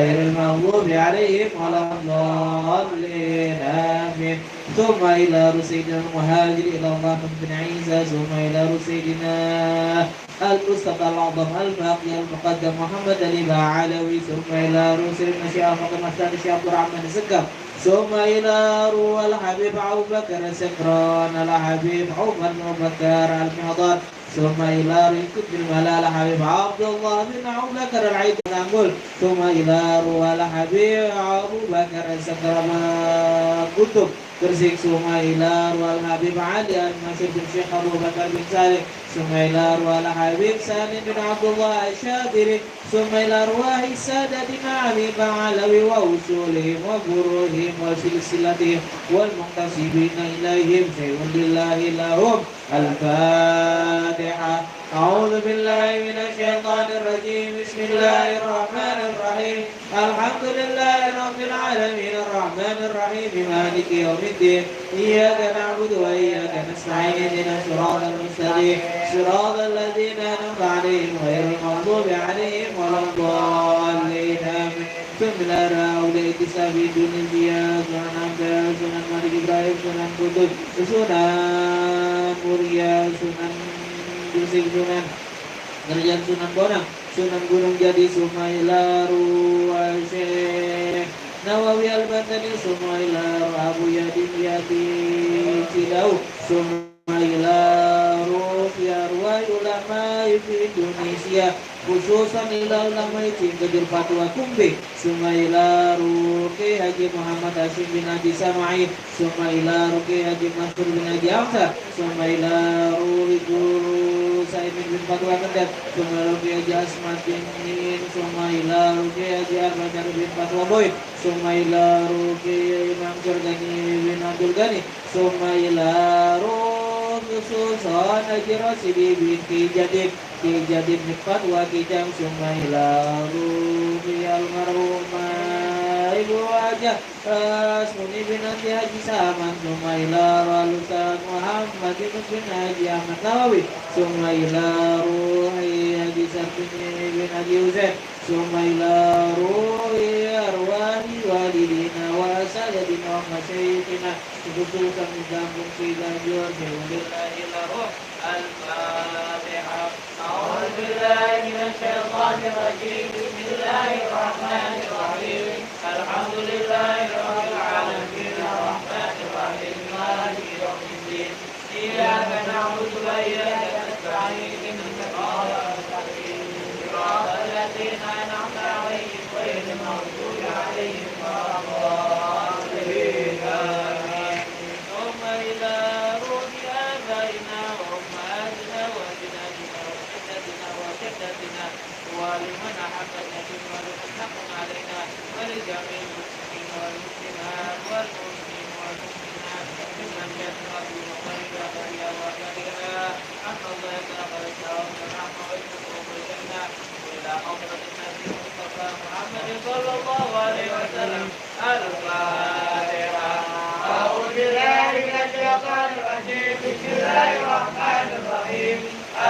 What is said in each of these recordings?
غير المغضوب عليهم ولا الضالين آمين. ثم إلى رسيدنا المهاجر إلى الله بن عيسى ثم إلى رسيدنا المصطفى الأعظم الباقي المقدم محمد علي علوي ثم إلى رسيدنا شيخ فقر مستر شيخ عبد الرحمن السكر ثم إلى روى الحبيب أبو بكر سكران الحبيب عمر بن بكر المحضر ثم إلى ركب الملال حبيب عبد الله بن أبو بكر العيد نقول ثم إلى روى الحبيب أبو بكر سكران كتب Persik Sumaila Rual Habib Ali Al-Masir bin Syekh Abu Bakar bin Salih Sumaila Rual Habib Salim bin Abdullah Al-Syadiri Sumaila Ruahi Sadatina Ali Ba'alawi wa usulihim wa guruhim wa silsilatihim wal muqtasibina ilaihim Sayyidun lillahi lahum Al-Fatiha أعوذ بالله من الشيطان الرجيم بسم الله الرحمن الرحيم الحمد لله رب العالمين الرحمن الرحيم مالك يوم الدين إياك نعبد وإياك نستعين اهدنا الصراط المستقيم صراط الذين أنعمت عليهم غير المغضوب عليهم ولا الضالين آمين بسم الله الرحمن الرحيم Indonesia Sunan Ampel Sunan Malik Ibrahim Sunan Kudus Sunan Muria Sunan Gresik Sunan Kerajaan Sunan Bonang Sunan Gunung Jati Sumaila Ruwa Syekh Nawawi Al-Batani Sumaila Abu Yadin Yati Cidau Sumaila Rufiya Ruwai Ulama di Indonesia khususan ila ulama Cianjur Patwa Kumbe Sumaila Ruki Haji Muhammad Hashim bin Haji Samai Sumaila Ruki Haji Mansur bin Haji Amsar Sumaila Ruki Guru Saimin bin Patwa Kendat Sumaila Ruki Haji Asmat bin Sumaila Ruki Haji Arbajar bin Patwa Boy Sumaila Ruki Imam Jordani bin Abdul Ghani Sumaila Ruki khususan Haji Rasidi bin Kijadid Kijadid Nikmat wa Kijang Sumaila Rufi Almarhumah Ibu Wajah Asmuni bin Haji Haji Saman Sumaila Ralusan Muhammad bin Haji Ahmad Nawawi Sumaila Ruhi Haji Sarfini bin Haji Uzain Sumaila Ruhi Arwahi Walidina wa Sayyidina wa Masyayikhina khususan di kampung Ciganjur Alhamdulillahi Al-Fatihah أعوذ بالله من الشيطان الرجيم بسم الله الرحمن الرحيم الحمد لله رب العالمين الرحمن الرحيم مالك يوم الدين إياك نعبد وإياك نستعين اهدنا الصراط المستقيم صراط الذين أنعمت عليهم غير المغضوب عليهم ولا الضالين آمين ثم إلى روح آبائنا وأمهاتنا وأجدادنا وجدتنا ولمن أحبنا ولمن حق علينا ولجميع المسلمين والمسلمات والمؤمنين والمؤمنات ممن يتقى في مقرنا فهي وكرها أما الله فقد استوى الرحمة والحكم الجنة إلى حضرة النبي المصطفى محمد صلى الله عليه وسلم الفاتحة أعوذ بالله من الشيطان الرجيم بسم الله الرحمن الرحيم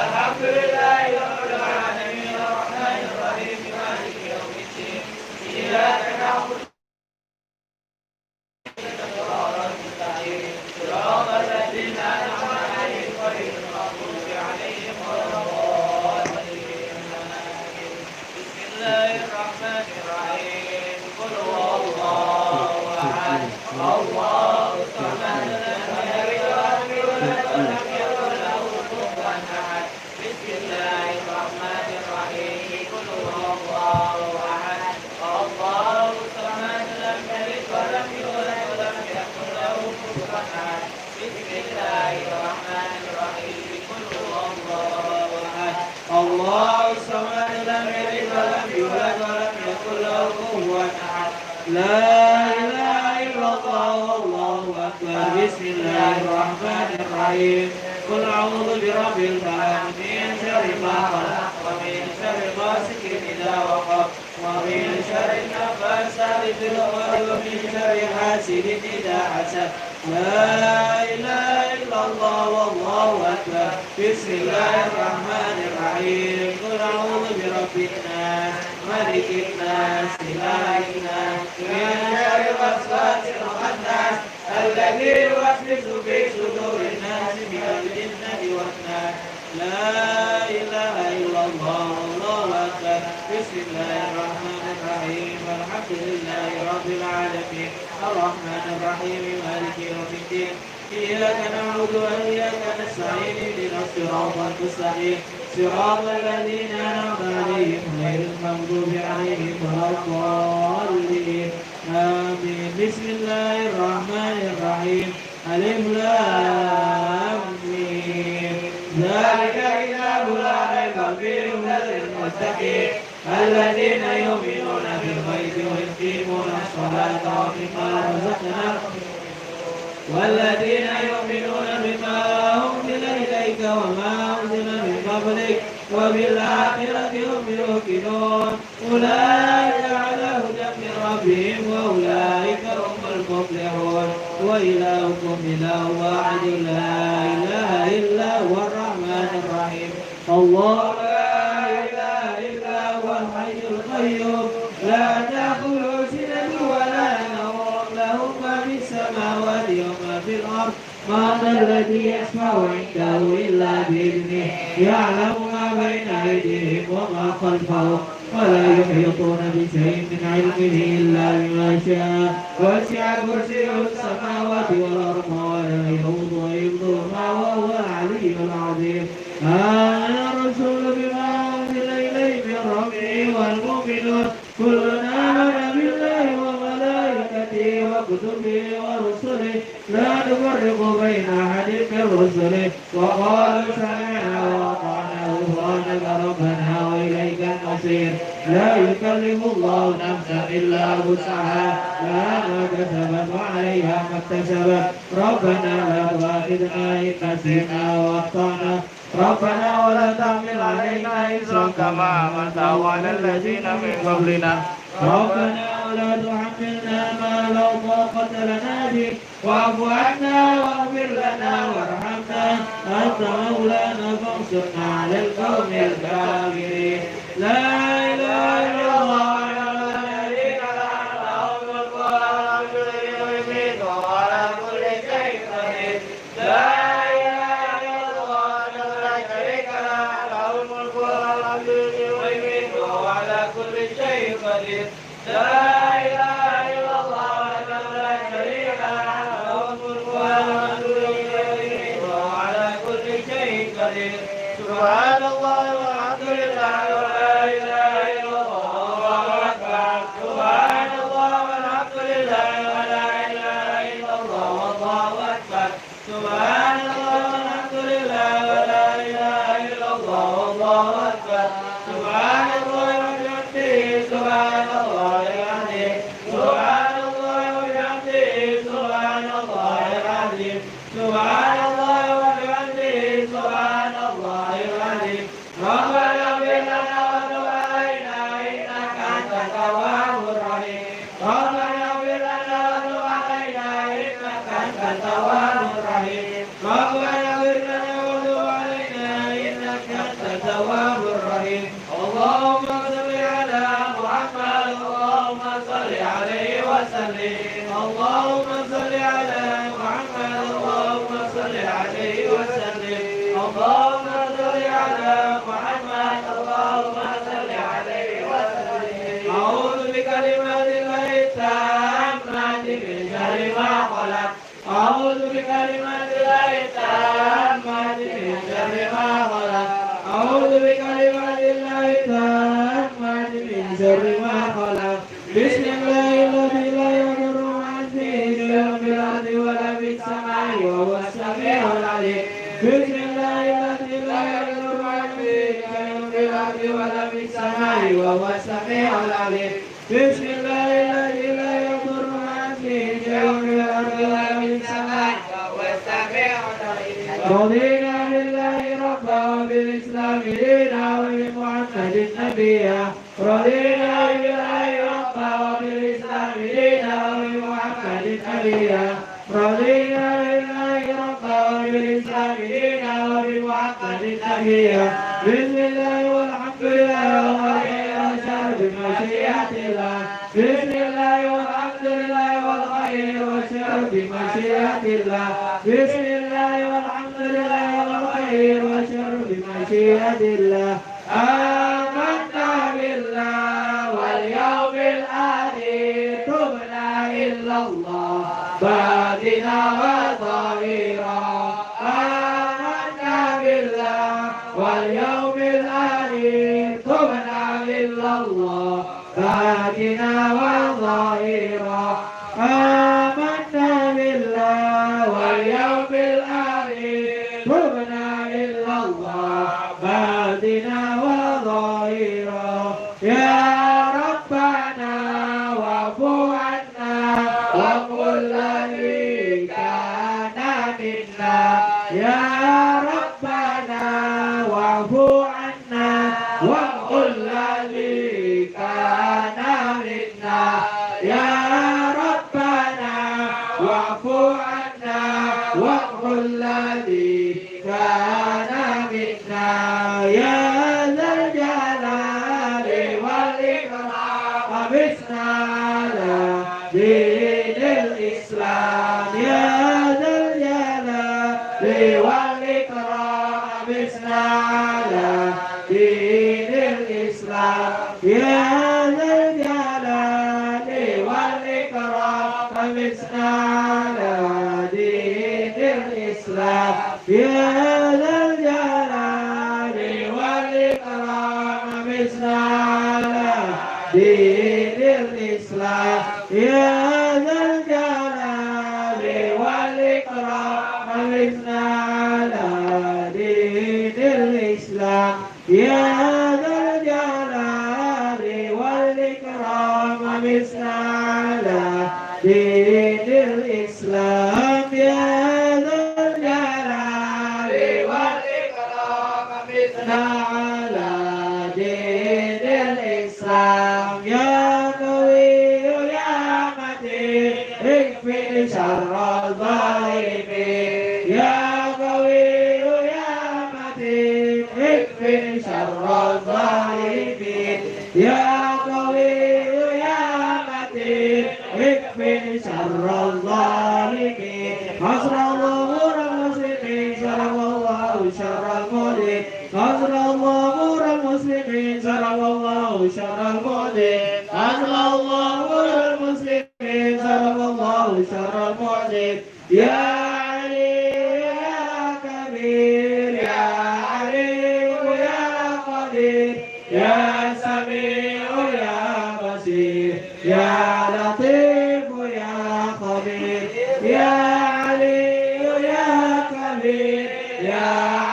الحمد لله رب العالمين الرحمن الرحيم مالك يوم الدين إياك نعبد صراط المستقيم صراط الذين أنعمت عليهم غير المغضوب عليهم ولا الضالين بسم الله الرحمن الرحيم قل هو الله أحد الله الصمد لم يلد ولم يولد ولم يكن له كفوا أحد بسم الله الرحمن الرحيم قل هو الله أحد الله الصمد لم يلد ولم يولد ولم يكن له كفوا أحد بسم الله الرحمن الرحيم قل هو الله أحد الله الصمد لم يلد ولم يولد ولم يكن له كفوا أحد لا إله إلا الله والله أكبر بسم الله الرحمن الرحيم قل أعوذ برب الفلق من شر ما خلق ومن شر غاسق إذا وقب ومن شر النفاثات في العقد ومن شر حاسد إذا حسد لا إله إلا الله والله أكبر بسم الله الرحمن الرحيم قل أعوذ برب الناس ملك الناس إله الوسواس الخناس الذي يوسوس في صدور الناس من الجنة والناس. لا إله إلا الله والله أكبر. بسم الله الرحمن الرحيم الحمد لله رب العالمين الرحمن الرحيم مالك يوم الدين إياك نعبد وإياك نستعين اهدنا الصراط المستقيم صراط الذين أنعمت عليهم غير المغضوب عليهم ولا الضالين آمين. بسم الله الرحمن الرحيم ألف لام ميم ذلك كتاب لا ريب فيه هدى للمتقين الذين يؤمنون بالغيب ويقيمون الصلاة ومما رزقناهم والذين يؤمنون بما أنزل إليك وما أنزل من قبلك وبالآخرة هم يوقنون أولئك على هدى من ربهم وأولئك هم المفلحون. وإلهكم إله واحد لا إله إلا هو الرحمن الرحيم الله لا إله إلا هو الحي القيوم لا تأخذه سنة ولا نوم له ما في السماوات وما في الأرض. ما ذا الذي يشفع عنده إلا بإذنه يعلم ما بين أيديهم وما خلفهم ولا يحيطون بشيء من علمه إلا بما شاء وسع كرسيه السماوات والأرض ولا يؤوده حفظهما وهو العلي العظيم. آمن الرسول بما أنزل إليه من ربه والمؤمنون كل آمن بالله وملائكته وكتبه ورسله لا نفرق بين أحد من رسله وقالوا سمعنا وأطعنا غفرانك ربنا وإليك المصير. لا يكلف الله نفسا إلا وسعها لها ما كسبت وعليها ما اكتسبت ربنا لا تؤاخذنا إن نسينا وأخطأنا ربنا ولا تحمل علينا إصرا كما حملته على الذين من قبلنا ربنا ولا تحملنا ما لا طاقة لنا به واعف عنا واغفر لنا وارحمنا أنت مولانا فانصرنا على القوم الكافرين. لا إله إلا الله سبحان الله والحمد لله ولا إله إلا الله والله أكبر. سبحان الله والحمد لله ولا إله إلا الله والله أكبر. سبحان الله والحمد لله ولا إله إلا الله والله أكبر. سبحان الله وبحمده سبحان الله العظيم. سبحان الله وبحمده سبحان الله العظيم. سبحان الله وبحمده سبحان الله العظيم. ربنا اغفر لنا وتب علينا إنك أنت التواب الرحيم. ربنا اغفر لنا وتب علينا إنك أنت التواب الرحيم. ربنا اغفر لنا وتب علينا إنك أنت التواب الرحيم. اللهم صل على محمد اللهم صل عليه وسلم. اللهم صل على محمد اللهم صل عليه وسلم. اللهم صل على محمد اللهم صل عليه وسلم. أعوذ بكلمات الله التامات من شر ما خلق. أعوذ بكلمات الله التامات من شر ما خلق. أعوذ بكلمات الله التامات من شر ما خلق. بسم الله الذي لا يضر مع اسمه شيء في الأرض ولا في السماء وهو السميع العليم. بسم الله الذي لا يضر مع اسمه شيء في الأرض ولا في السماء وهو السميع العليم. بسم الله الذي لا يضر مع اسمه شيء في الأرض ولا في السماء وهو السميع العليم. رضينا بالله ربا وبالإسلام دينا وبمحمد نبيا. رضينا بالله ربا وبالإسلام دينا وبمحمد نبيا. رضينا بالله ربا وبالإسلام دينا وبمحمد نبيا. بسم الله والحمد لله والخير والشر بمشيئة الله. بسم الله والحمد لله والخير والشر بمشيئة الله بسم الله والحمد لله والخير والشر بمشيئة الله آمنا بالله واليوم الآخر تبنا إلا الله باطنا وظاهرا آمنا بالله واليوم الآخر تبنا إلا الله باطنا وظاهرا آمنا بالله واليوم الآخر تبنا إلا الله باطنا وظاهرا يا ربنا واعف عنا وقل الذي كان منا يا ربنا واعف عنا وقل الذي كان منا يا ربنا واعف عنا وقل الذي كان منا يا ذا الجلال والإكرام بسنا على دين الإسلام يا ذا الجلال والإكرام بسنا على دين الإسلام يا ذا الجلال والإكرام بسنا على دين الإسلام يا ذا الجلال والإكرام بسنا على دين الإسلام يا ذا الجلال والإكرام بسنا على دين الإسلام يا ذا الجلال والإكرام بسنا على دين الإسلام يا ذا الجلال والإكرام بسنا على دين الإسلام يا قوي يا متين اكفي شر الظالمين يا قوي يا متين اكفي شر الظالمين يا قوي يا متين اكفي شر الظالمين حصر الله المسلمين شرف الله شر المؤمنين حصر الله المسلمين شرف الله شر المؤمنين حصر الله المسلمين شرف الله شر المؤمنين يا علي يا كبير يا عليم يا قدير يا سميع يا بصير يا لطيف يا خبير يا علي يا كبير يا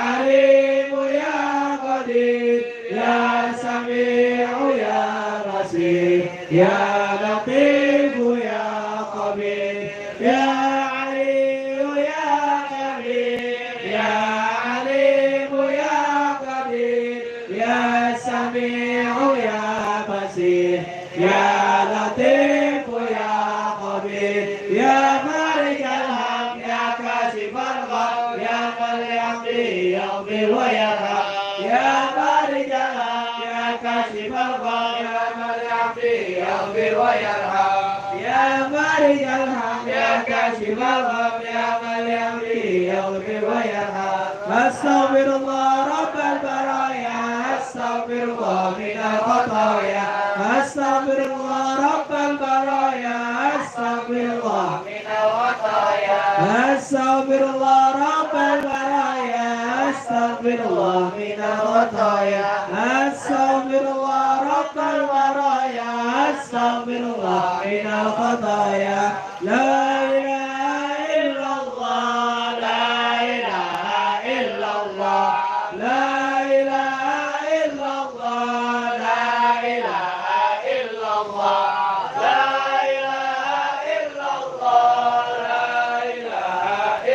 عليم يا قدير يا سميع يا بصير يا لطيف يا خبير يا علي يا كبير يا عليم يا قدير يا سميع يا بصير يا لطيف يا خبير يا مالك الحق يا كاشف الغم يا من يقضي يغفر ويرحم يا مالك الحق يا كاشف الغم يا من يقضي يغفر ويرحم يا مالك الحق يا كاشف الغم يا من يقضي يغفر ويرحم استغفر الله رب البرايا استغفر الله من الخطايا استغفر الله رب البرايا استغفر الله من الخطايا استغفر الله رب البرايا استغفر الله من الخطايا استغفر الله رب البرايا استغفر الله من الخطايا لا اله الا الله لا اله الا الله لا اله الا الله لا اله الا الله لا اله الا الله لا اله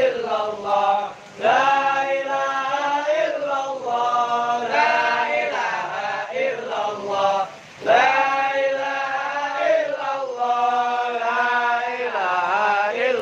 الا الله لا اله الا الله لا اله الا الله لا اله الا الله لا اله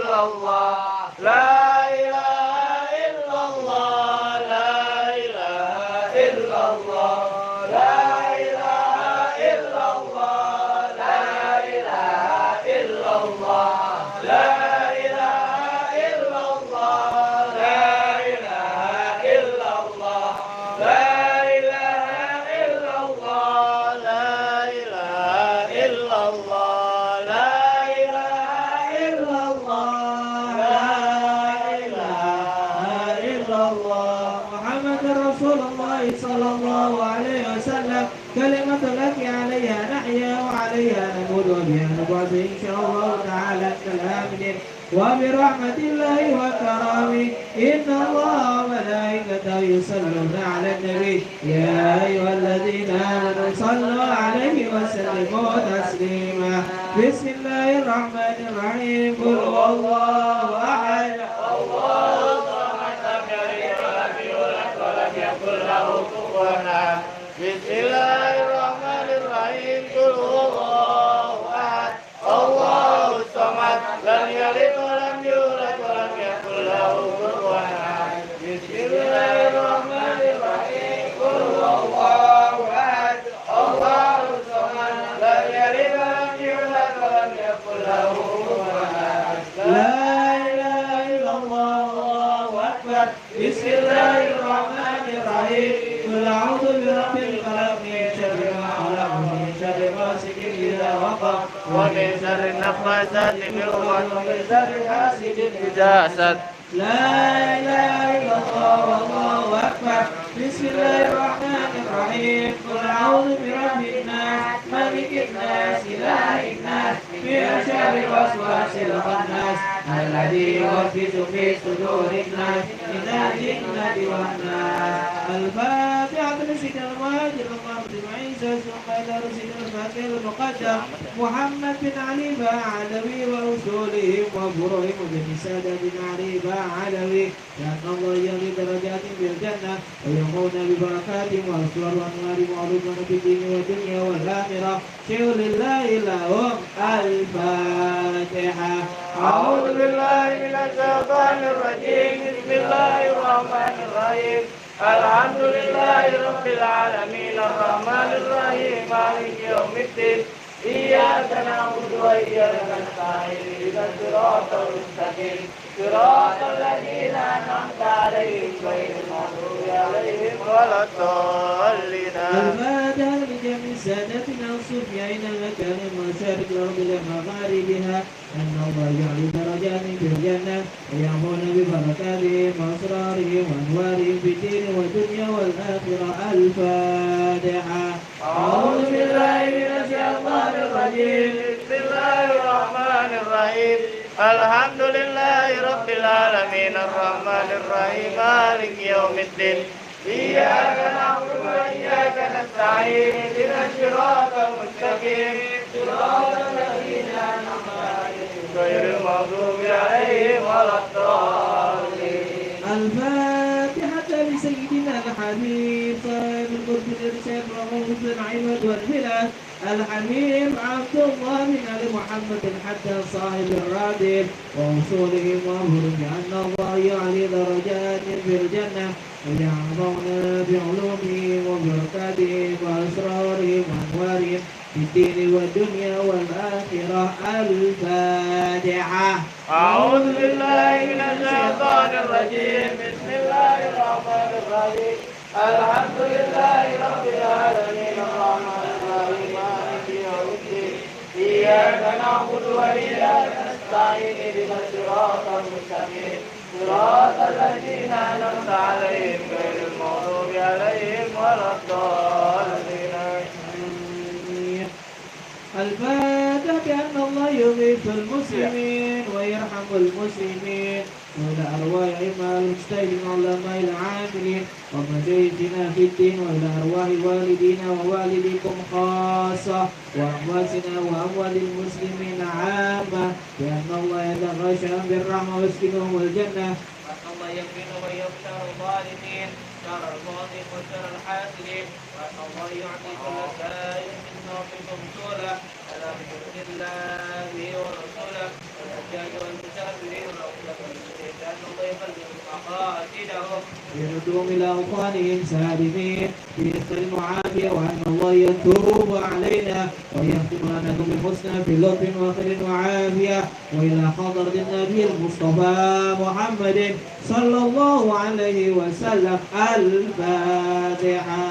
وبها نبعث إن شاء الله تعالى من الآمنين وبرحمة الله وكرامه إن الله وملائكته يصلون على النبي يا أيها الذين آمنوا صلوا عليه وسلموا تسليما بسم الله الرحمن الرحيم قل هو الله أحد الله الصمد لم يلد ولم يولد ولم يكن له كفوا أحد بسم الله الرحمن الرحيم قل هو الله أحد الله الصمد لم يلد ولم يولد ولم يكن له كفوا أحد بسم الله الرحمن الرحيم قل هو الله أحد الله الصمد لم يلد ولم يولد ولم يكن له كفوا أحد لا إله إلا الله الله أكبر بسم الله الرحمن الرحيم قل أعوذ برب الفلق من شر ما خلق ومن شر غاسق إذا وقب ومن شر النفاثات في العقد ومن شر حاسد إذا حسد لا إله إلا الله والله أكبر بسم الله الرحمن الرحيم قل أعوذ برب الناس ملك الناس إله الناس من شر الوسواس الخناس الذي يوسوس في صدور الناس من الجنة والناس الفاتحة لسيدنا المهاجر المهدي عيسى ثم إلى سيدنا الفاتح المقدم محمد بن علي علوي ورسولهم وفروهم بن سادة بن علي علوي لأن الله يغني درجات في الجنة ويقول ببركاتهم وأسرار وأنوار معروفة في الدين والدنيا والآخرة شيء لله لهم الفاتحة أعوذ بالله من الشيطان الرجيم بسم الله الرحمن الرحيم الحمد لله رب العالمين الرحمن الرحيم مالك يوم الدين إياك نعبد وإياك نستعين اهدنا الصراط المستقيم صراط الذين أنعمت عليهم غير المغضوب عليهم ولا الضالين. الفاتحة لجميع سادتنا الصوفيين المكان المشارق الأرض لمغاربها أن الله يعلي درجاتهم في الجنة ويعمون ببركاتهم وأسرارهم وأنوارهم في الدين والدنيا والآخرة. الفاتحة. أعوذ بالله من الشيطان الرجيم بسم الله الرحمن الرحيم الحمد لله رب العالمين الرحمن الرحيم مالك يوم الدين إياك نعبد وإياك نستعين اهدنا الصراط المستقيم صراط الذين أنعمت عليهم غير المغضوب عليهم ولا الضالين. الفاتحة لسيدنا الحبيب صاحب القرب الإرشاد وغوث العباد والبلاد الحبيب عبد الله بن علي محمد الحسن صاحب الرادب ووصولهم وأمر بأن الله يعلي درجات في الجنة ويعظمنا بعلومهم وبركاتهم وأسرارهم وأنوارهم في الدين والدنيا والآخرة. الفاتحة. أعوذ بالله من الشيطان الرجيم بسم الله الرحمن الرحيم الحمد لله رب العالمين الرحمن الرحيم مالك يوم الدين إياك نعبد وإياك نستعين اهدنا الصراط المستقيم صراط الذين أنعمت عليهم غير المغضوب عليهم ولا الضالين. الفاتحة بأن الله يغيث المسلمين ويرحم المسلمين وإلى أرواح أئمة المجتهدين والعلماء العاملين ومشايخنا في الدين وإلى أرواح والدينا ووالديكم خاصة وأمواتنا وأموات المسلمين عامة بأن الله يتغشى بالرحمة ويسكنهم الجنة وأن الله يكفر ويغفر الظالمين شر الظالمين وشر الحاسدين وأن الله يعطي كل سائل من نومكم سورة على بإذن الله ورسوله والحجاج والمسافرين والأولاد والمسلمين لأن الله يبلغ مقاصدهم يردهم إلى أوطانهم سالمين بيسر وعافية وأن الله يتوب علينا ويختم لكم بالحسنى في لطف وخير وعافية وإلى حضرة النبي المصطفى محمد صلى الله عليه وسلم. الفاتحة.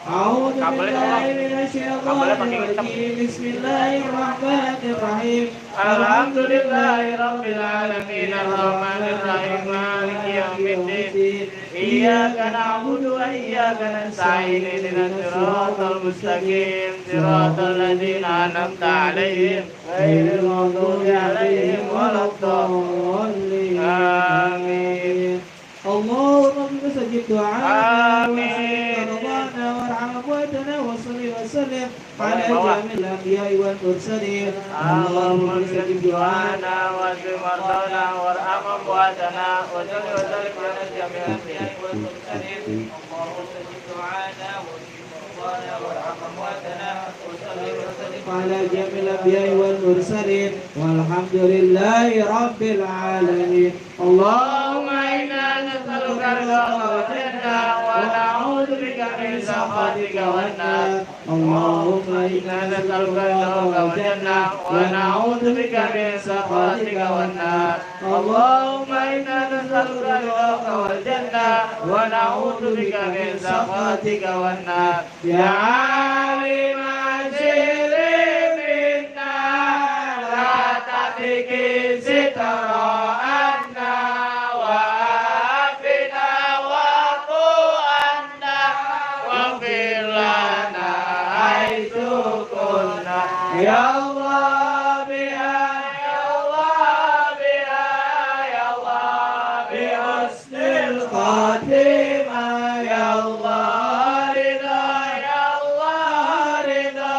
أعوذ بالله من الشيطان الرجيم بسم الله الرحمن الرحيم الرحيم الحمد لله رب العالمين الرحمن الرحيم مالك يوم الدين إياك نعبد وإياك نستعين اهدنا الصراط المستقيم صراط الذين أنعمت عليهم غير المغضوب عليهم ولا الضالين آمين اللهم استجب دعاءنا وسلم رضانا وارحم امواتنا وصل وسلم على جميع الانبياء والمرسلين اللهم استجب دعاءنا واشف مرضانا وارحم امواتنا وصل وسلم على جميع الانبياء والمرسلين اللهم استجب دعاءنا واشف مرضانا وارحم امواتنا وصل وسلم على جميع الانبياء والمرسلين والحمد لله رب العالمين اللهم انا نسألك رضاك والجنة ونعوذ بك من سخطك والنار اللهم إنا نسألك رضاك والجنة ونعوذ بك من سخطك والنار اللهم إنا نسألك رضاك والجنة ونعوذ بك من سخطك والنار يا عالم سري منا لا تترك سترا يا الله بها يا الله بها يا الله بحسن الخاتمة يا الله رضا يا الله رضا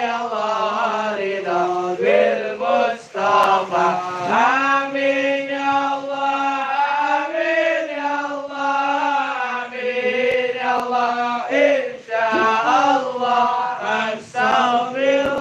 يا الله رضا بالمصطفى آمين يا الله آمين يا الله آمين يا الله إن شاء الله أستغفر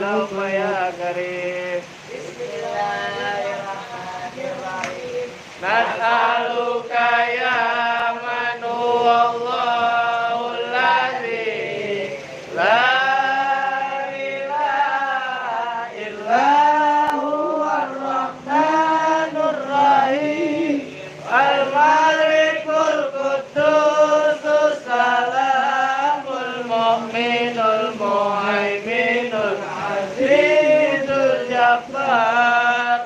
اللهم يا كريم بسم الله الرحمن الرحيم نسألك يا من هو الله الذي لا إله إلا هو الرحمن الرحيم الملك القدوس السلام المؤمن المهيمن العزيز الجبار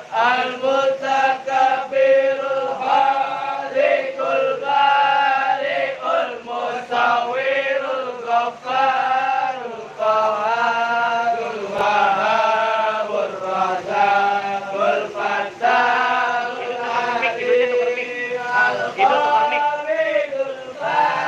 المتكبر الخالق البارئ المصور الغفار القهار الوهاب الرزاق الفتاح العليم الخالق البارئ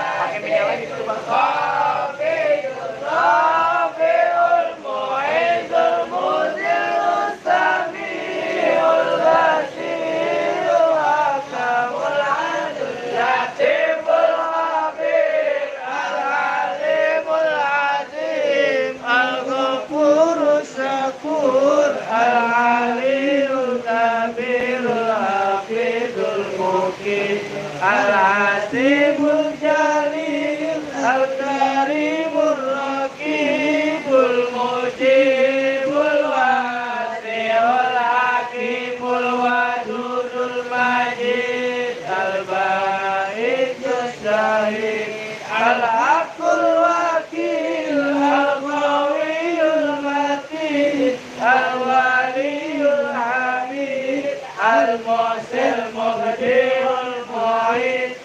العتيب الجليل الكريم الرقيب المجيب الواسع الحكيم الودود المجيد الباهج الشهيد الحق الوكيل القوي المتين الولي الحميد المحسن المهدي المحيي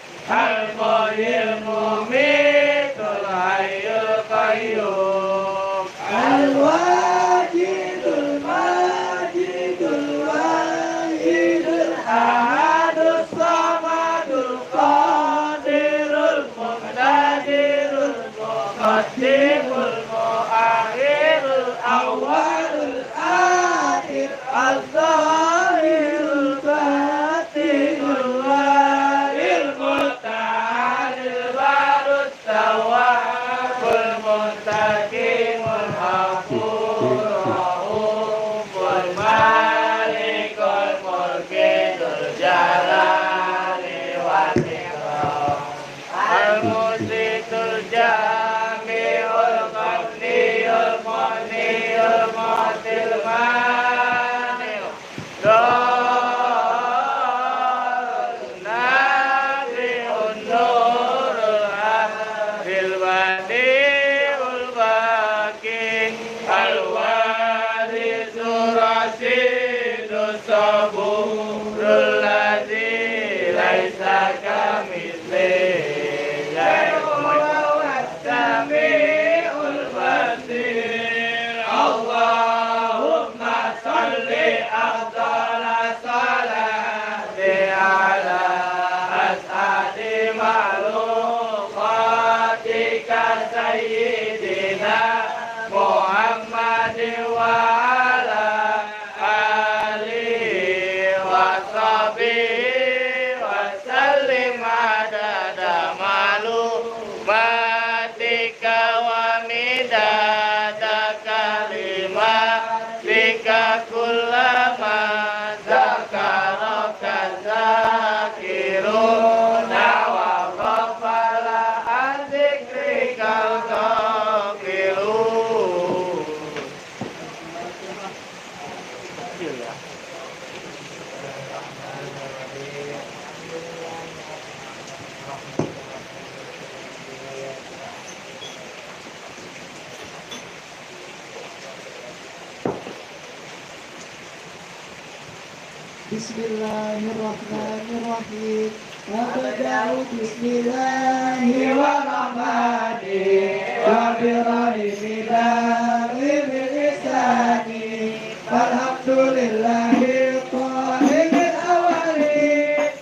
المميت الحي القيوم الواجد الماجد الواحد الأحد الصمد القادر المقتدر المقدم المؤخر الأول الآخر الظاهر الباطن المنتقم الغفور الرؤوف المالك الغافلون وغفل عن ذكرك الغافلون. Bismillahirrahmanirrahim. Abda'u bismillahirrahmanirrahim. Wa birahimillahi bil ihsani. Alhamdulillahi qahiril awwalin.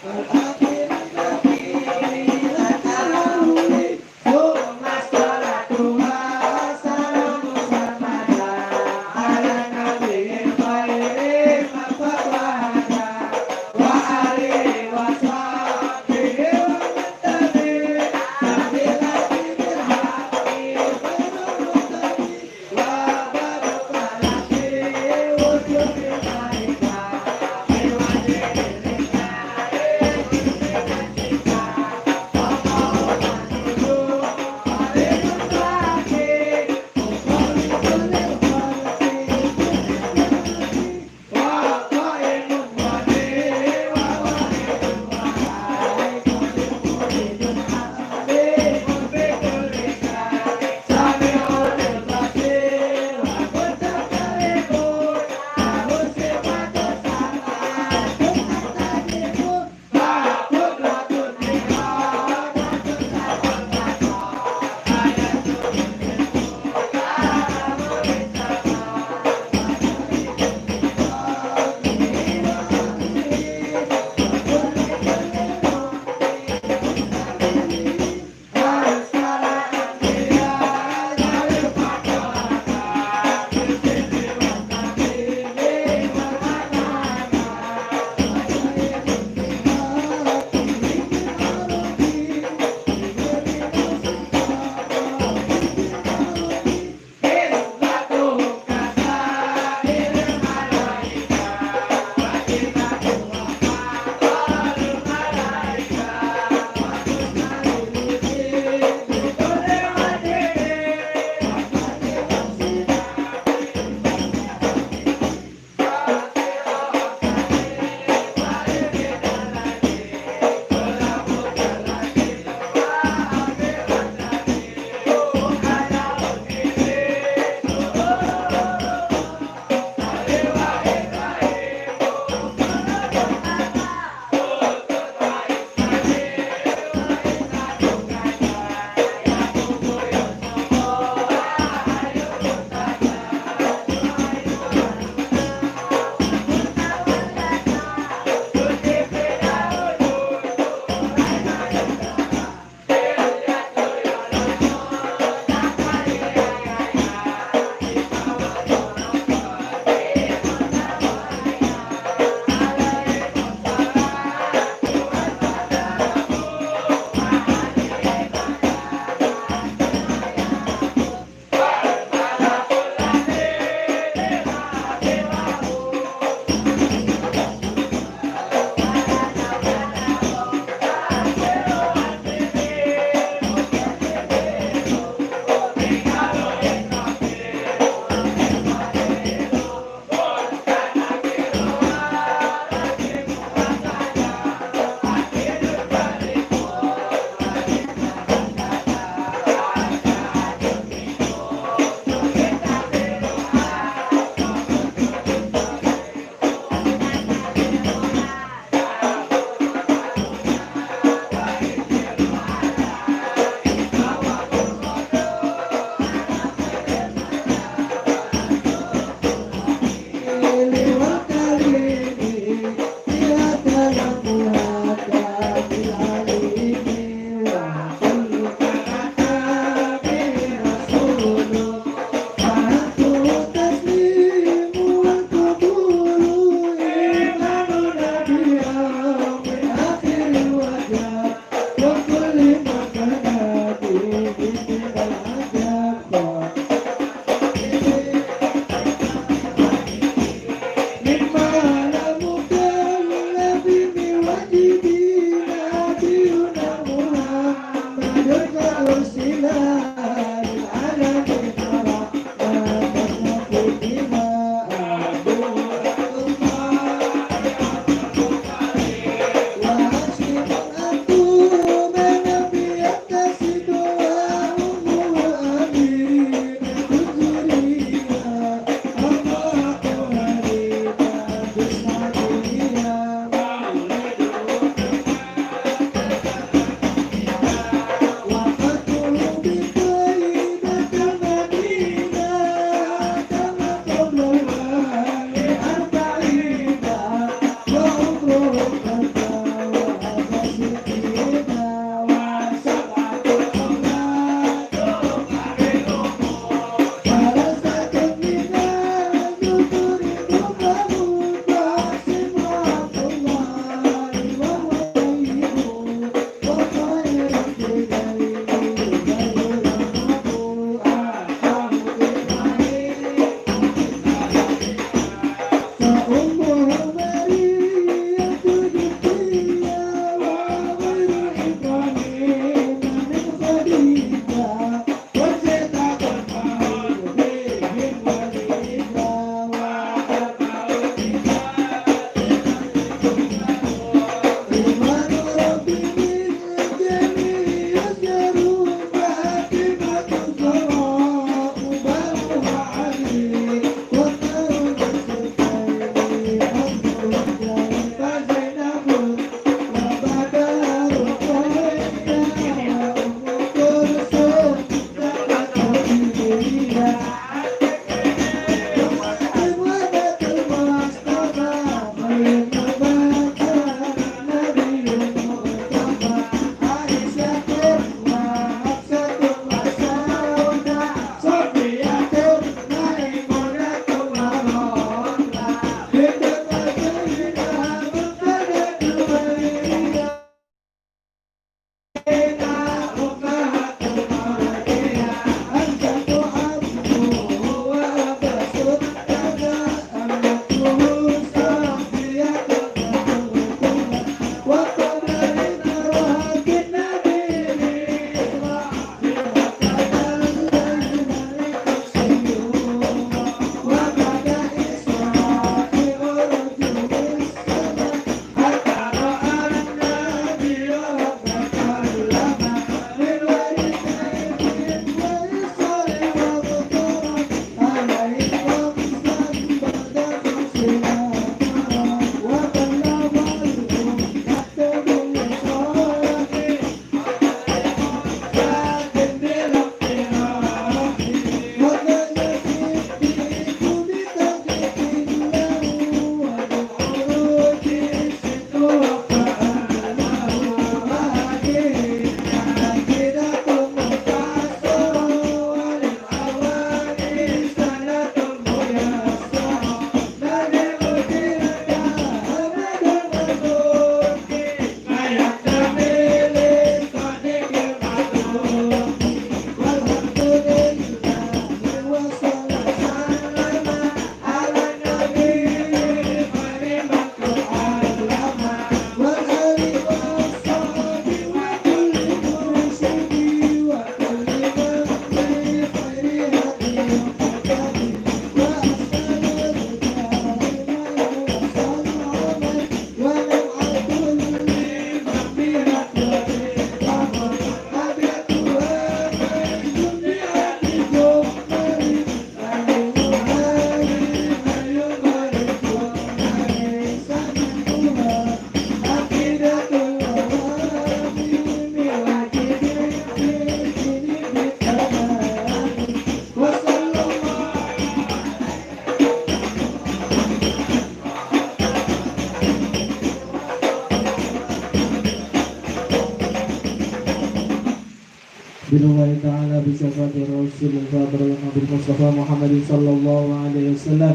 بالله تعالى بشفاعة الرسول الفاضل النبي المصطفى محمد صلى الله عليه وسلم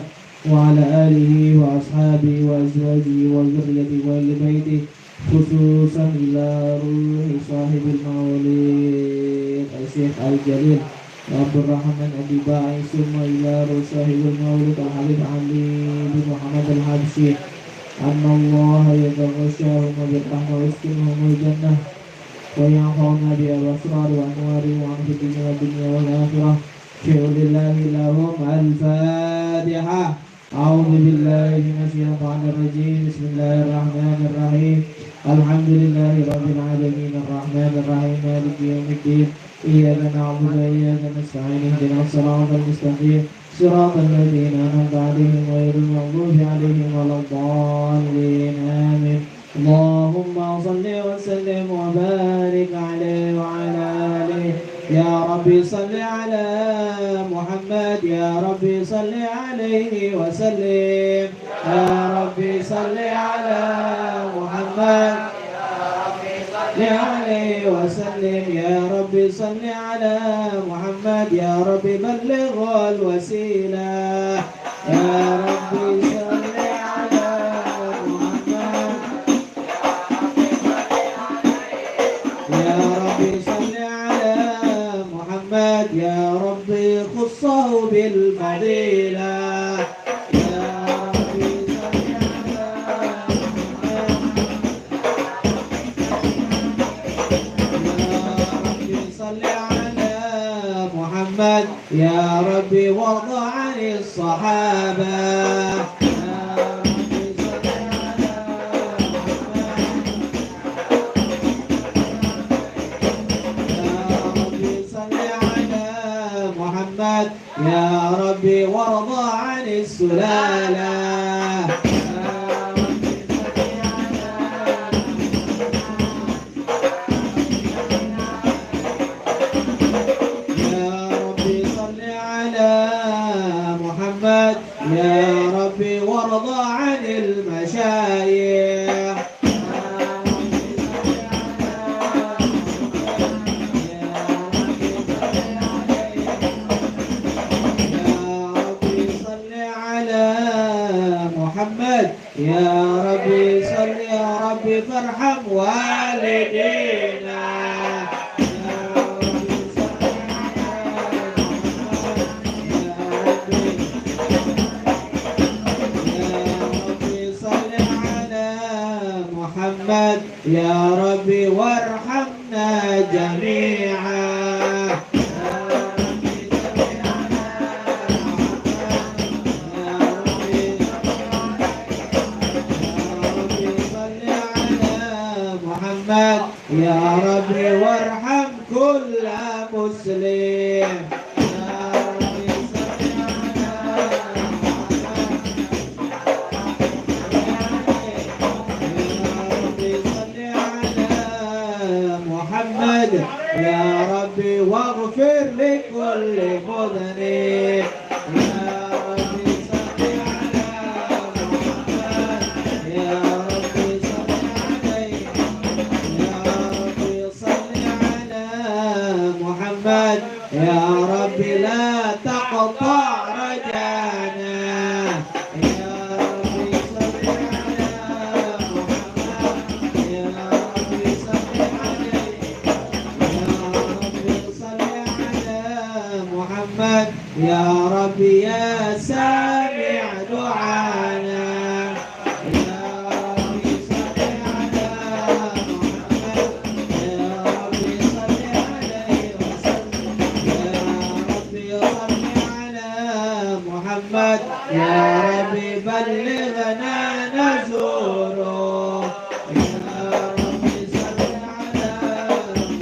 وعلى آله وأصحابه وأزواجه وذريته وأهل بيته خصوصا إلى روح صاحب المولد الشيخ الجليل عبد الرحمن أبي باعي ثم إلى روح صاحب المولد الحبيب علي بن محمد الحبشي أن الله يتغشاهم بالرحمة ويسكنهم الجنة وينفعنا بالأسرار وأنوار وعن في الدنيا والدنيا والآخرة شيء لله لهم الفاتحة. أعوذ بالله من الشيطان الرجيم. بسم الله الرحمن الرحيم. الحمد لله رب العالمين الرحمن الرحيم مالك يوم الدين إياك نعبد وإياك نستعين اهدنا الصراط المستقيم صراط الذين أنعمت عليهم غير المغضوب عليهم ولا الضالين آمين. اللهم صل وسلم وبارك عليه وعلى آله. يا ربي صل على محمد. يا ربي صل عليه وسلم. يا ربي صل على محمد. صل عليه وسلم. يا ربي صل على محمد. يا ربي بلغ الوسيلة. يا ربي صل على محمد. يا ربي صل على محمد. يا ربي خصه بالفضيلة. يا ربي صل على محمد. يا ربي وارض عن الصحابة. يا ربي صل على محمد. يا ربي وارض عن السلالة. يا ربي وارض عن المشايخ. يا ربي صل على محمد. يا ربي صل يا ربي فارحم والدينا. يا ربي وارحمنا جميعا. يا ربي صل على محمد. يا ربي وارحم كل مسلم. يا ربي واغفر لكل مذنب. يا ربي صل على محمد. يا ربي صل عليه. يا ربي صل على محمد. يا ربي لا تقطع رجانا. يا ربي صل على محمد. يا ربي صل عليه. محمد. يا ربي يا سامع دعانا. يا ربي صل على محمد. يا ربي صل عليه وسلم. يا ربي صل على محمد. يا ربي بلغنا نزوره. يا ربي صل على محمد.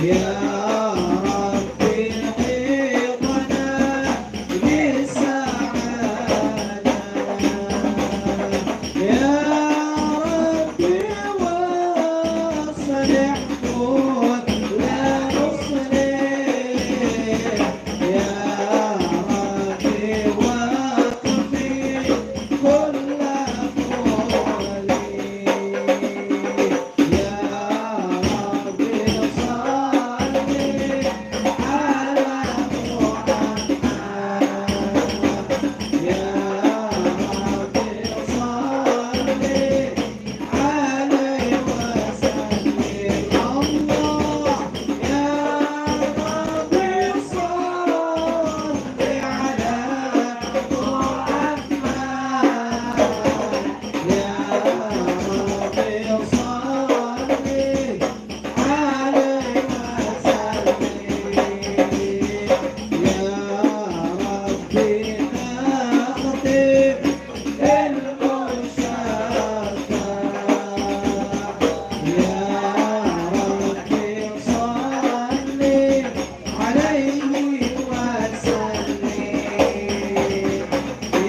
يا ربي حيطنا بالسعادة يا ربي واصلح كل مصلح يا ربي واقفي كل قولي يا ربي صلي على محمد يا ربي صلي عليه وسلم الله يا ربي صلي على محمد يا ربي صلي عليه وسلم يا ربي نختم المشافى يا ربي صلي عليه وسلم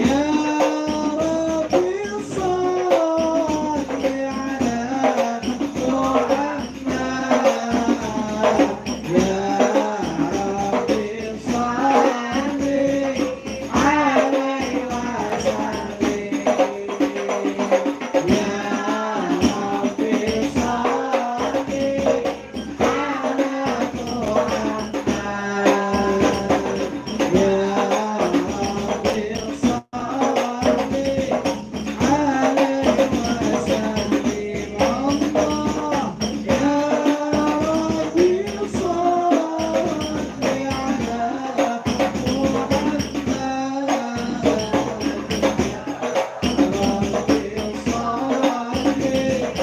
يا ربي صلي على محمد يا ربي صلي عليه وسلم يا ربي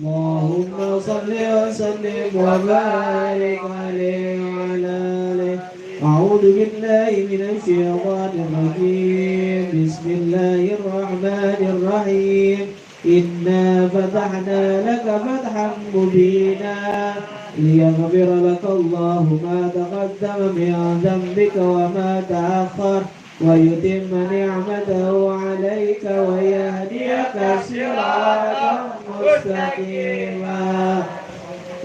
اللهم صل وسلم وبارك عليه وعلى آله أعوذ بالله من الشيطان الرجيم بسم الله الرحمن الرحيم إنا فتحنا لك فتحا مبينا ليغفر لك الله ما تقدم من ذنبك وما تأخر ويتم نعمته عليك ويهديك صراطا مستقيما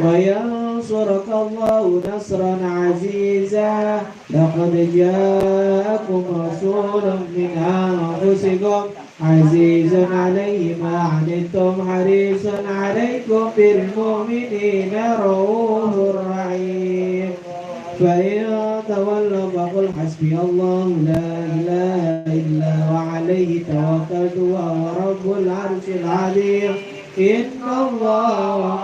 وينصرك الله نصرا عزيزا لقد جاءكم رسول من أنفسكم عزيز عليه ما عنتم حريص عليكم بالمؤمنين رؤوف رحيم فإن تولوا فقل حسبي الله لا إله إلا هو عليه توكلت وهو رب العرش العظيم إن الله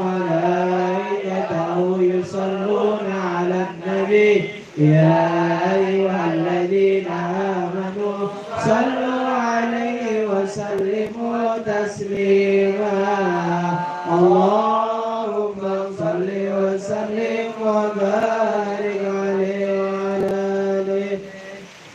وملائكته يصلون على النبي يا أيها الذين آمنوا صلوا عليه وسلموا تسليما اللهم صل وسلم وبارك عليه وعلى آله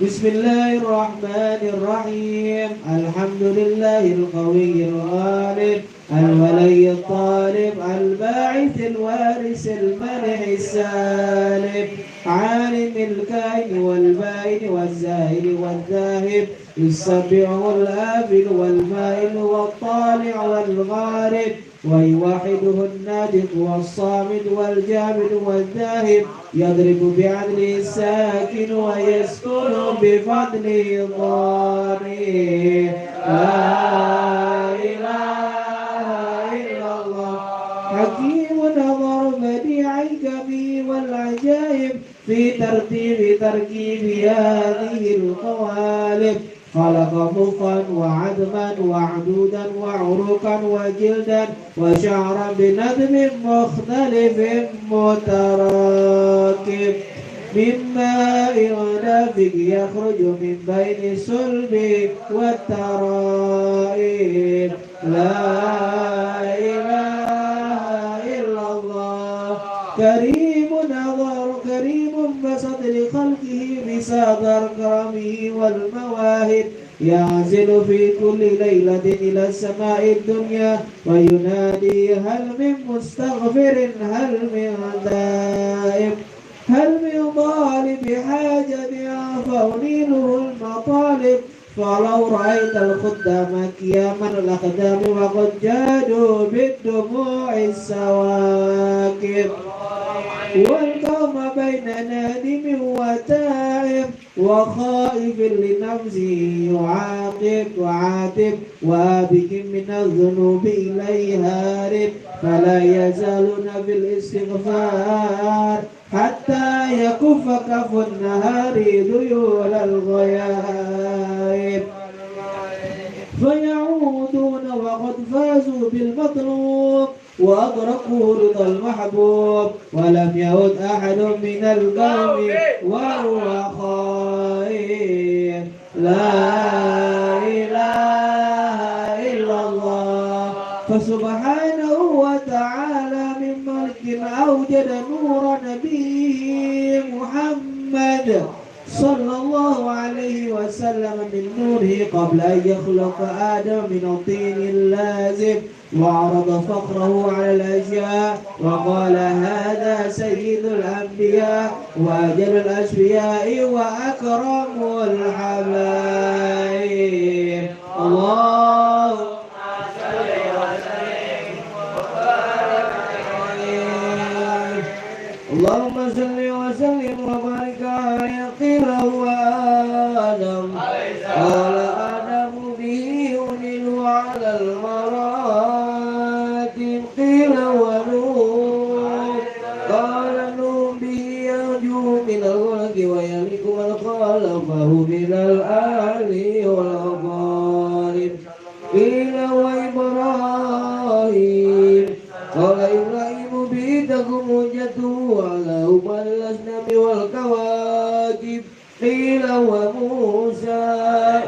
بسم الله الرحمن الرحيم الحمد لله القوي الغالب الولي الطالب الباعث الوارث المنح السالب عالم الكائن والبائن والزاهد والذاهب يسبحه الآفل والمائل والطالع والغارب ويوحده النادق والصامد والجامد والذاهب يضرب بعدله الساكن ويسكن بفضله الضارب لا إله إلا الله حكيم نظر بديع الكبير والعجائب في تركيب هذه القوالب خلق مخا وعظما وعدودا وعروقا وجلدا وشعرا بنظم مختلف متراكب من ماء دافق يخرج من بين الصلب والترائب لا إله إلا الله كريم نظر كريم بسط لخلقه بساط كرمه والمواهب ينزل في كل ليلة إلى السماء الدنيا وينادي هل من مستغفر هل من تائب هل من طالب حاجة فأنيله المطالب فلو رأيت الخدام قياما الأقدام وقد جادوا بالدموع السواكب والقوم بين نادم وتائب وخائف لنفسه يعاقب وعاتب وابك من الذنوب إليه هارب فلا يزالون بالاستغفار حتى يكف كف النهار ذيول الغيائب فيعودون وقد فازوا بالمطلوب وأدركوا رضا المحبوب ولم يعد أحد من القوم وهو خائف لا إله إلا الله فسبحانه وتعالى من ملك أوجد نور نبيه محمد صلى الله عليه وسلم من نوره قبل أن يخلق آدم من الطين اللازب وعرض فقره على الأشياء وقال هذا سيد الأنبياء وأجل الأشفياء وأكرم الحبائب الله اللهم صل وسلم وبارك عليه قيل هو آدم قال آدم به أنل على المراتب قيل هو نوح قال نوح به يرجو من الغرق ويهلك من خالفه من الأهل والأقارب قيل هو إبراهيم قال إبراهيم به تقوم حجته على أمم الأصنام والكواكب قيل وموسى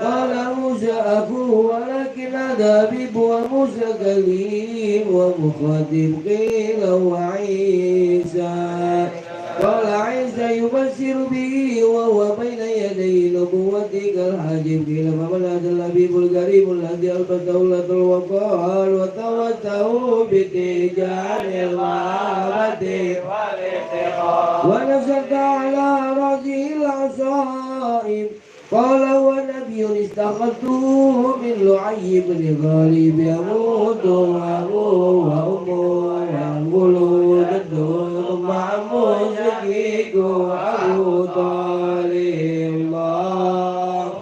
قال موسى أخوه ولكن هذا حبيب وموسى كليم ومخاطب قيل وعيسى قال عيسى يبشر به وهو بين يدي نبوته كالحاجب قيل فمن هذا الحبيب الكريم الذي ألبس دولة الوقار وتوته بتيجان الغابة ونزلت على رأسه العصائب قال هو نبي استخذته من لعي بن غالب يموت وأبوه وأمه وأنقله جده ثم عمه شقيق أبو طالب الله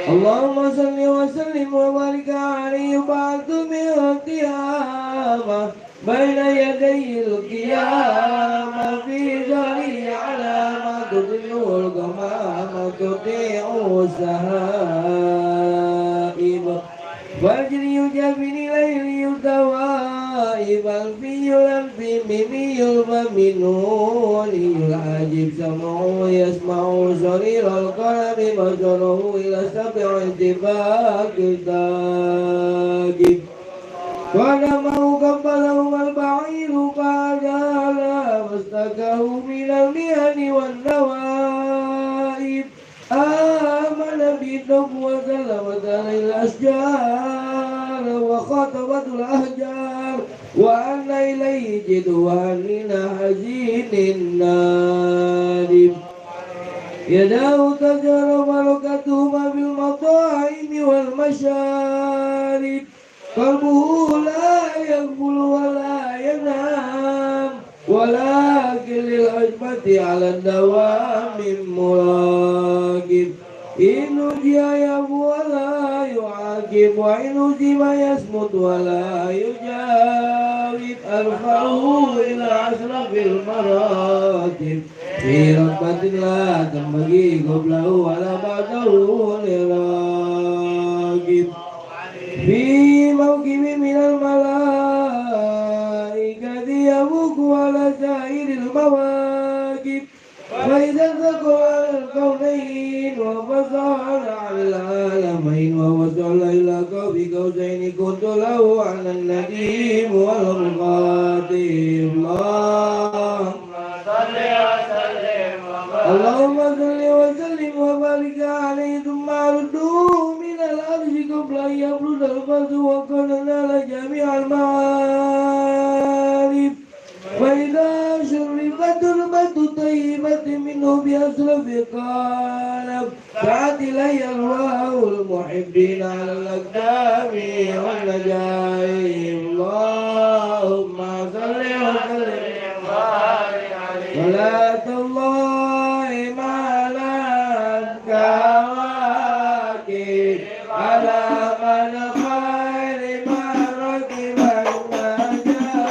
اللهم صل وسلم وبارك عليه وبعث من القيامة بين يدي القيامة في ذري على ما تطيع الغمامة تطيع السهائب فجر يجبني ليل يتوائب الفي الفي مني ومنوني العجيب سمعه يسمع صرير القلم بصره إلى سبع انتفاق التاجب ونمه قبله البعير قال لا مستكه من المهن والنوائب آمن بالنبوة وسلم الأشجار وخطبت الأحجار وأن إليه جدوان حزين النادم يداه تجر ملكتهما بالمطاعم والمشارب قلبه لا يغفل ولا ينام ولكن للعجبة على الدوام مراقب إن نجي يبو ولا يعاقب وإن هزم يصمت ولا يجاوب أرفعه إلى أشرف المراتب في رتبة لا تنبغي قبله ولا بعده لراقب في موكب من الملائكة يبوك على سائر المواكب فإذا ذكر الكونين وفصل على العالمين ووصل إلى قاب قوسين كنت له على النديم والمخاطب اللهم صل قبل أن يبلغ القلب وقد نال جميع المعارف فإذا شربت تربة طيبة منه بأسرف قال دعت إلي أرواح المحبين على الأقدام والنجائم اللهم صل وسلم وبارك عليه صلاة الله مع الكواكب على من خير من ركب النجائم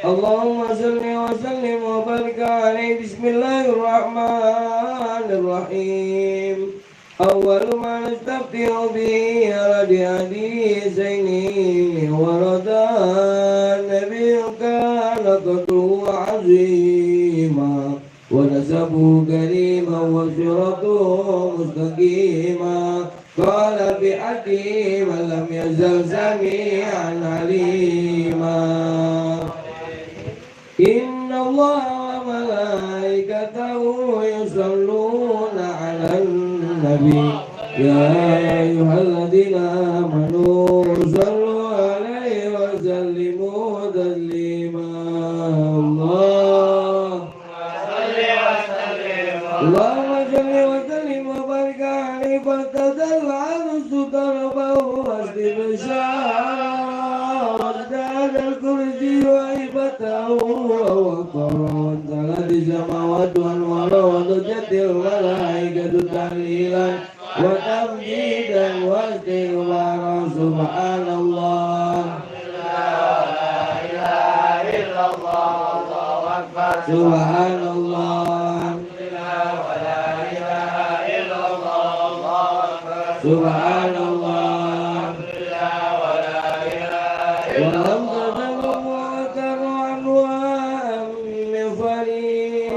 اللهم صل وسلم وبارك عليه. بسم الله الرحمن الرحيم. أول ما نستفتح به رد حديثين ورد النبي كان قدره عظيما ونسبه كريما وسيرته مستقيما. قال بحقه من لم يزل سميعا عليما. إن الله وملائكته يصلون على النبي يا أيها الذين آمنوا صلوا عليه وسلموا تسليما اللهم صل وسلم وبارك عليه فتدل عنه ستربه واسلم الشعر وازداد الكرسي وهيبته ووقره وانزلت السماوات والارض وضجت الملائكة تهليلا وتمجيدا واستغفارا سبحان الله سبحان الله سبحان الله ولم تتبوأ عنها من فريق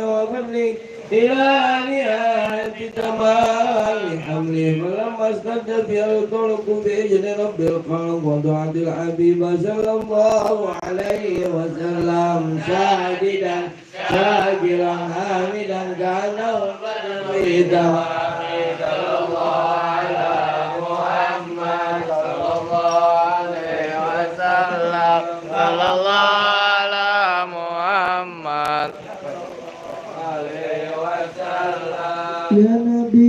وفضلك إلى نهاية تمام حمله فلما استجب يطلق بإذن رب الخلق ودعاء الحبيب صلى الله عليه وسلم ساجدا شاكرا حامدا كأنه في توحيد Ya Nabi